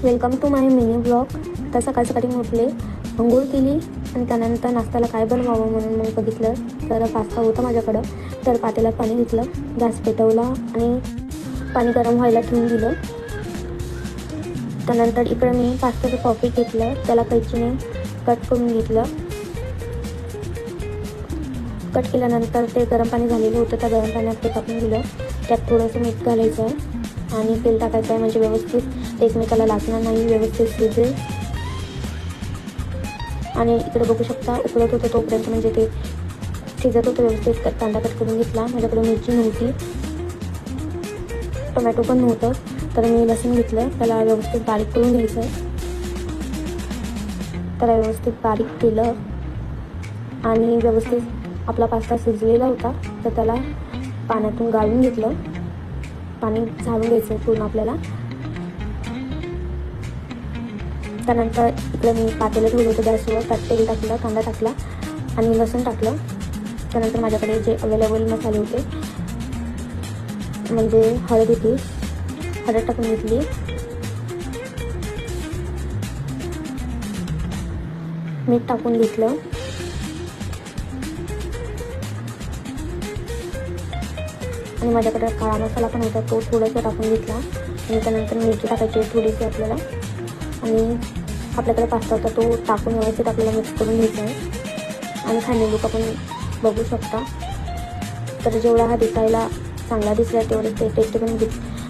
Welcome to my mini blog. तर सकाळी सकाळी मी उठले, अंघोळ केली आणि त्यानंतर नाश्त्याला काय बनवावं म्हणून मग बघितलं तर पास्ता होता माझ्याकडं. तर पातेल्यात पाणी घेतलं, गॅस पेटवला आणि पाणी गरम व्हायला ठेवून दिलं. त्यानंतर इकडे मी पास्त्याचं पॉकेट घेतलं, त्याला कैचीने कट करून घेतलं. कट केल्यानंतर ते गरम पाणी झालेलं होतं, त्या गरम पाण्यात ते टाकून दिलं. त्यात थोडंसं मीठ घालायचं आहे आणि तेल टाकायचं आहे, म्हणजे व्यवस्थित एकमेकाला लागणार नाही, व्यवस्थित शिजेल. आणि इकडे बघू शकता उकळत होतं तोपर्यंत, म्हणजे ते शिजत होतं व्यवस्थित. कांदा कट करून घेतला, माझ्याकडे मिरची नव्हती, टोमॅटो पण नव्हतं, तर मी लसूण घेतलं, त्याला व्यवस्थित बारीक करून घ्यायचं आहे. त्याला व्यवस्थित बारीक केलं आणि व्यवस्थित आपला पास्ता शिजलेला होता, तर त्याला पाण्यातून गाळून घेतलं. पाणी झाडून घ्यायचं पूर्ण आपल्याला. त्यानंतर इकडे मी पातेलं ठेवलं होतं गॅसवर, त्यात तेल टाकलं, कांदा टाकला आणि लसूण टाकलं. त्यानंतर माझ्याकडे जे अवेलेबल मसाले होते, म्हणजे हळद होती, हळद टाकून घेतली. मीठ टाकून घेतलं आणि माझ्याकडे काळा मसाला पण होता, तो थोडासा टाकून घेतला. आणि त्यानंतर मिरची टाकायची थोडीशी आपल्याला, आणि आपल्याकडे पास्ता होता तो टाकून व्यवस्थित आपल्याला मिक्स करून घ्यायचा आहे. आणि खाणे लोक आपण बघू शकता, तर जेवढा हा दिसायला चांगला दिसला तेवढं ते टेस्ट पण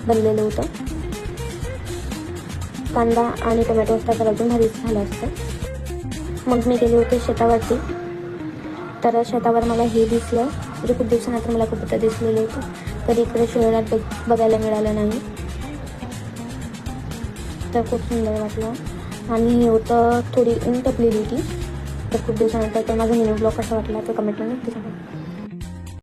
बनलेलं होतं. कांदा आणि टोमॅटो असता तर अजून भारी झालं असतं. मग मी गेले होते शेतावरती, तर शेतावर मला हे दिसलं, म्हणजे खूप दिवसानंतर मला कबूतर दिसलेलं होतं, कधी इकडे शहरात बघायला मिळालं नाही, तर खूप सुंदर वाटलं. आणि हे होतं, थोडी ऊन टपलेली होती, तर खूप दिवसानंतर. तर माझा मिनी ब्लॉग कसा वाटला तर कमेंटमध्ये नक्की सांगा.